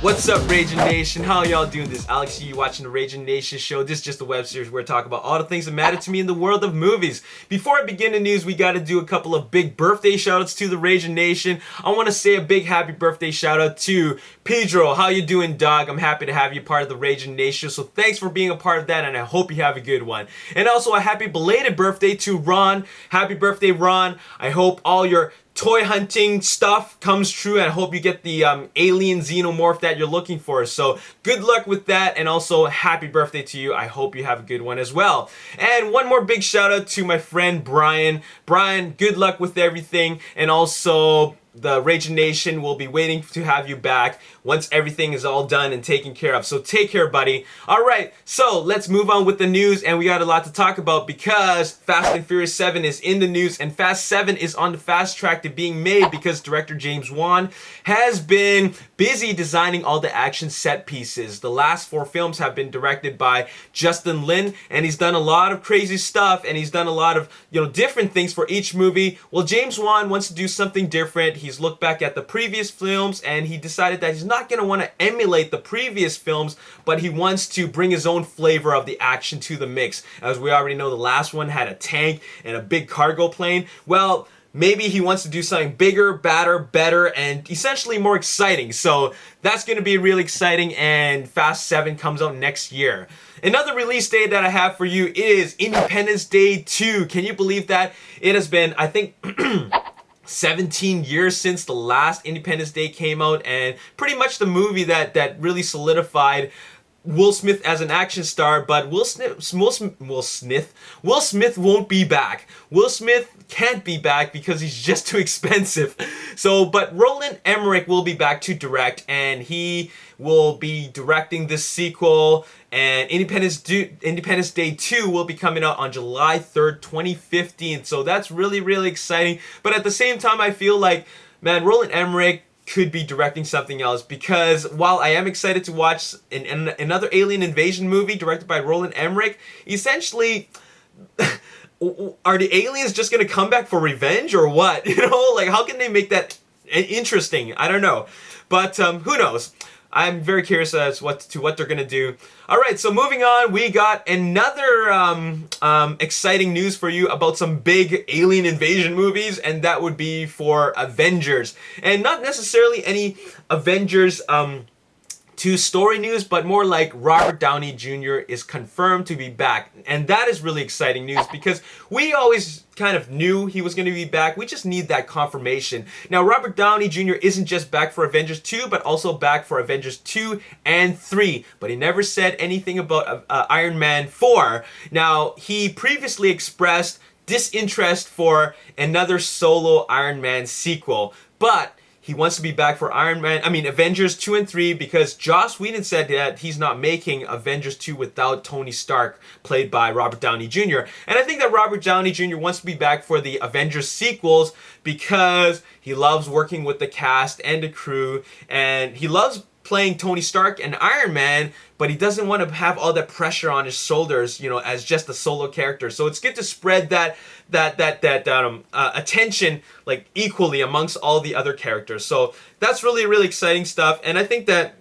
What's up, Ragin Nation? How y'all doing? This is Alex, you watching the Ragin Nation show. This is just a web series where I talk about all the things that matter to me in the world of movies. Before I begin the news, we got to do a couple of big birthday shoutouts to the Ragin Nation. I want to say a big happy birthday shoutout to Pedro. How you doing, dog? I'm happy to have you part of the Ragin Nation, so thanks for being a part of that, and I hope you have a good one. And also a happy belated birthday to Ron. Happy birthday, Ron. I hope all your toy hunting stuff comes true, and I hope you get the alien xenomorph that you're looking for. So good luck with that, and also happy birthday to you. I hope you have a good one as well. And one more big shout out to my friend Brian. Brian, good luck with everything, and also the Ragin Nation will be waiting to have you back once everything is all done and taken care of. So take care, buddy. Alright, so let's move on with the news, and we got a lot to talk about because Fast and Furious 7 is in the news, and Fast 7 is on the fast track to being made because director James Wan has been busy designing all the action set pieces. The last 4 films have been directed by Justin Lin, and he's done a lot of crazy stuff, and he's done a lot of, different things for each movie. Well, James Wan wants to do something different. He's looked back at the previous films, and he decided that he's not going to want to emulate the previous films, but he wants to bring his own flavor of the action to the mix. As we already know, the last one had a tank and a big cargo plane. Well, maybe he wants to do something bigger, badder, better, and essentially more exciting. So that's going to be really exciting, and Fast 7 comes out next year. Another release date that I have for you is Independence Day 2. Can you believe that? It has been, I think, 17 years since the last Independence Day came out, and pretty much the movie that really solidified Will Smith as an action star. But Will Smith won't be back. Will Smith can't be back because he's just too expensive. So, but Roland Emmerich will be back to direct, and he will be directing this sequel, and Independence Day 2 will be coming out on July 3rd, 2015. So that's really, really exciting. But at the same time, I feel like, man, Roland Emmerich could be directing something else, because while I am excited to watch another alien invasion movie directed by Roland Emmerich, essentially, are the aliens just going to come back for revenge or what? Like, how can they make that interesting? I don't know. But who knows? I'm very curious as to what they're going to do. Alright, so moving on, we got another exciting news for you about some big alien invasion movies, and that would be for Avengers. And not necessarily any Avengers 2 story news, but more like Robert Downey Jr. is confirmed to be back. And that is really exciting news because we always kind of knew he was going to be back. We just need that confirmation. Now, Robert Downey Jr. isn't just back for Avengers 2, but also back for Avengers 2 and 3. But he never said anything about Iron Man 4. Now, he previously expressed disinterest for another solo Iron Man sequel, but he wants to be back for Avengers 2 and 3, because Joss Whedon said that he's not making Avengers 2 without Tony Stark, played by Robert Downey Jr. And I think that Robert Downey Jr. wants to be back for the Avengers sequels because he loves working with the cast and the crew, and he loves playing Tony Stark and Iron Man, but he doesn't want to have all that pressure on his shoulders, as just a solo character. So it's good to spread that attention like equally amongst all the other characters. So that's really, really exciting stuff. And I think that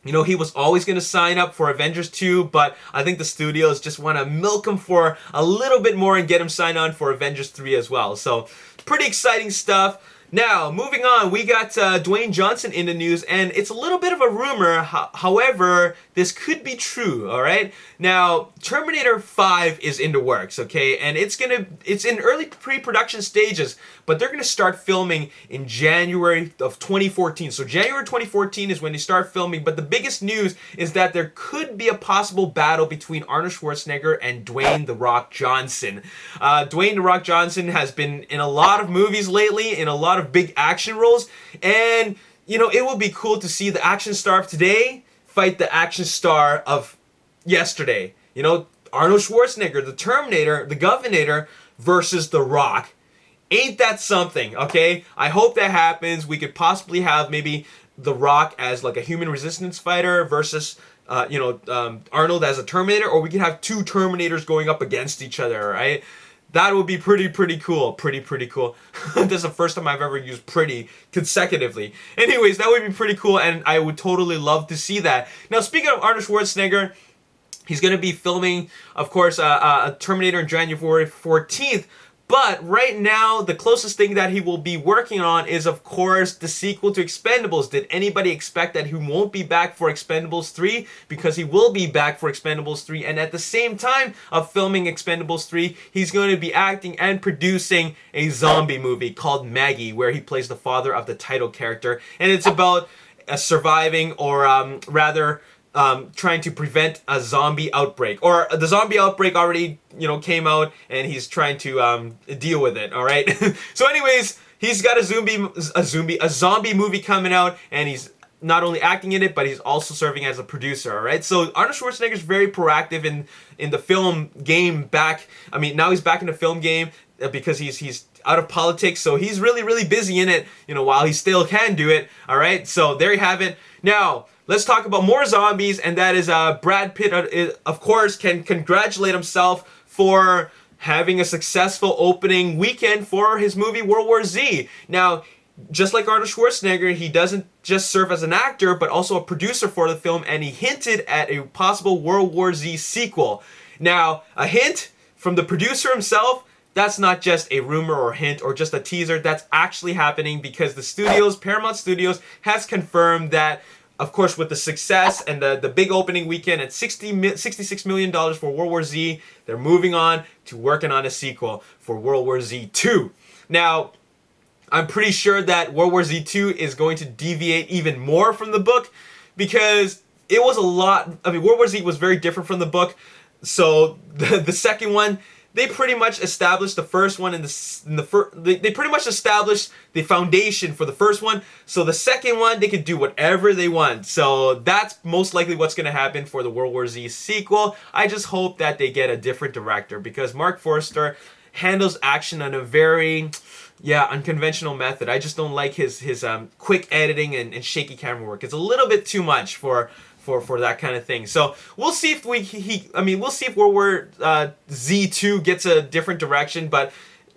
he was always going to sign up for Avengers 2, but I think the studios just want to milk him for a little bit more and get him signed on for Avengers 3 as well. So pretty exciting stuff. Now, moving on, we got Dwayne Johnson in the news, and it's a little bit of a rumor. However, this could be true, all right? Now, Terminator 5 is in the works, okay? And it's in early pre-production stages, but they're going to start filming in January of 2014. So January 2014 is when they start filming, but the biggest news is that there could be a possible battle between Arnold Schwarzenegger and Dwayne "The Rock" Johnson. Dwayne "The Rock" Johnson has been in a lot of movies lately, in a lot of big action roles, and it would be cool to see the action star of today fight the action star of yesterday. Arnold Schwarzenegger, the Terminator, the Governor, versus The Rock. Ain't that something? Okay, I hope that happens. We could possibly have maybe The Rock as like a human resistance fighter versus Arnold as a Terminator, or we could have 2 Terminators going up against each other, right? That would be pretty cool. Pretty cool. This is the first time I've ever used pretty consecutively. Anyways, that would be pretty cool, and I would totally love to see that. Now, speaking of Arnold Schwarzenegger, he's going to be filming, of course, Terminator on January 14th. But right now, the closest thing that he will be working on is, of course, the sequel to Expendables. Did anybody expect that he won't be back for Expendables 3? Because he will be back for Expendables 3. And at the same time of filming Expendables 3, he's going to be acting and producing a zombie movie called Maggie, where he plays the father of the title character. And it's about surviving, or rather, trying to prevent a zombie outbreak, or the zombie outbreak already, came out, and he's trying to deal with it. All right. So, anyways, he's got a zombie movie coming out, and he's not only acting in it, but he's also serving as a producer. All right. So Arnold Schwarzenegger is very proactive in the film game. Now he's back in the film game because he's out of politics, so he's really busy in it. While he still can do it. All right. So there you have it. Now, let's talk about more zombies, and that is Brad Pitt, of course, can congratulate himself for having a successful opening weekend for his movie World War Z. Now, just like Arnold Schwarzenegger, he doesn't just serve as an actor, but also a producer for the film, and he hinted at a possible World War Z sequel. Now, a hint from the producer himself, that's not just a rumor or hint or just a teaser. That's actually happening, because the Paramount Studios, has confirmed that, of course, with the success and the big opening weekend at $66 million for World War Z, they're moving on to working on a sequel for World War Z 2. Now, I'm pretty sure that World War Z 2 is going to deviate even more from the book, because it was a lot. World War Z was very different from the book. So the second one, they pretty much established the first one they pretty much established the foundation for the first one. So the second one, they could do whatever they want. So that's most likely what's going to happen for the World War Z sequel. I just hope that they get a different director, because Mark Forster handles action on a very unconventional method. I just don't like his quick editing and shaky camera work. It's a little bit too much for that kind of thing. So we'll see if we'll see if World War Z2 gets a different direction, but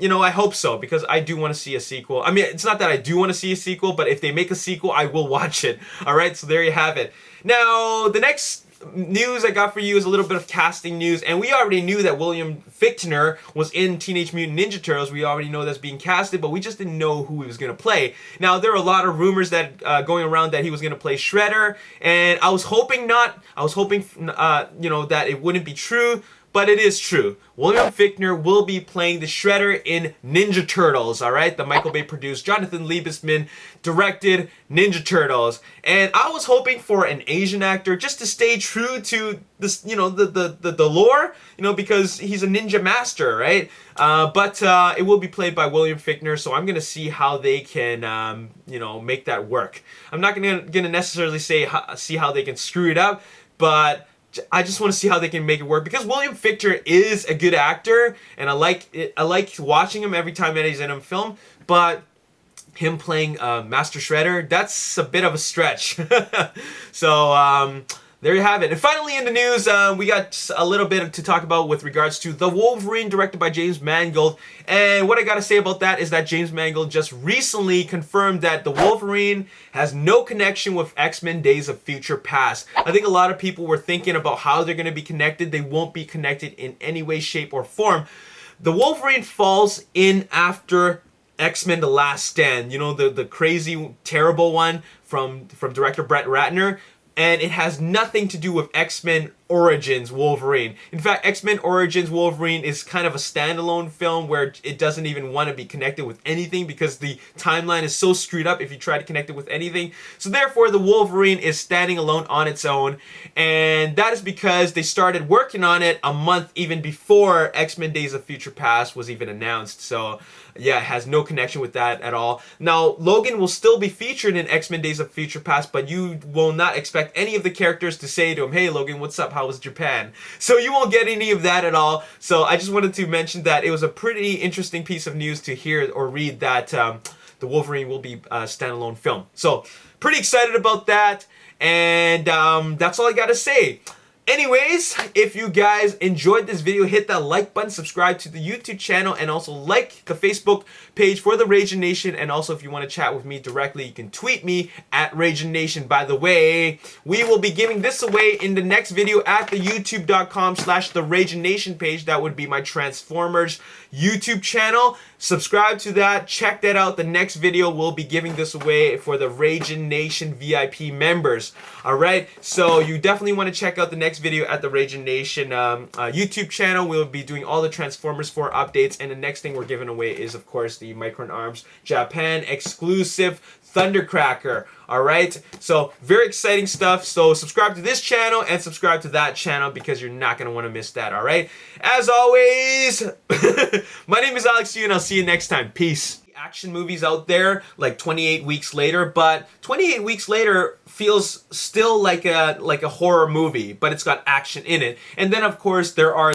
I hope so, because I do want to see a sequel. It's not that I do want to see a sequel, but if they make a sequel, I will watch it. All right, so there you have it. Now, the next news I got for you is a little bit of casting news, and we already knew that William Fichtner was in Teenage Mutant Ninja Turtles. We already know that's being casted, but we just didn't know who he was going to play. Now, there are a lot of rumors that going around that he was going to play Shredder, and I was hoping that it wouldn't be true, but it is true. William Fichtner will be playing the Shredder in Ninja Turtles, all right? The Michael Bay produced, Jonathan Liebesman directed Ninja Turtles. And I was hoping for an Asian actor just to stay true to this, the lore, because he's a ninja master, right? But it will be played by William Fichtner, so I'm going to see how they can, make that work. I'm not going to necessarily see how they can screw it up, but I just want to see how they can make it work, because William Fichtner is a good actor, and I like watching him every time that he's in a film, but him playing Master Shredder, that's a bit of a stretch. So there you have it. And finally in the news, we got a little bit to talk about with regards to The Wolverine, directed by James Mangold. And what I got to say about that is that James Mangold just recently confirmed that The Wolverine has no connection with X-Men Days of Future Past. I think a lot of people were thinking about how they're going to be connected. They won't be connected in any way, shape, or form. The Wolverine falls in after X-Men The Last Stand, the crazy, terrible one from director Brett Ratner. And it has nothing to do with X-Men Origins Wolverine. In fact, X-Men Origins Wolverine is kind of a standalone film where it doesn't even want to be connected with anything, because the timeline is so screwed up if you try to connect it with anything. So therefore, the Wolverine is standing alone on its own. And that is because they started working on it a month even before X-Men Days of Future Past was even announced. So yeah, it has no connection with that at all. Now, Logan will still be featured in X-Men Days of Future Past, but you will not expect any of the characters to say to him, "Hey Logan, what's up? How was Japan?" So you won't get any of that at all. So I just wanted to mention that it was a pretty interesting piece of news to hear or read that the Wolverine will be a standalone film. So pretty excited about that, and that's all I gotta say. Anyways, if you guys enjoyed this video, hit that like button, subscribe to the YouTube channel, and also like the Facebook page for the Ragin Nation. And also, if you want to chat with me directly, you can tweet me at Ragin Nation. By the way, we will be giving this away in the next video at the youtube.com/the Ragin Nation page. That would be my Transformers YouTube channel. Subscribe to that. Check that out. The next video we'll be giving this away for the Ragin Nation VIP members. All right, so you definitely want to check out the next video at the Ragin Nation YouTube channel. We'll be doing all the Transformers 4 updates, and the next thing we're giving away is, of course, the Micron Arms Japan exclusive Thundercracker. All right, so very exciting stuff. So subscribe to this channel and subscribe to that channel because you're not going to want to miss that. All right, as always, my name is Alex Yu, and I'll see you next time. Peace. Action movies out there like 28 weeks later, but 28 weeks later feels still like a horror movie, but it's got action in it. And then of course there are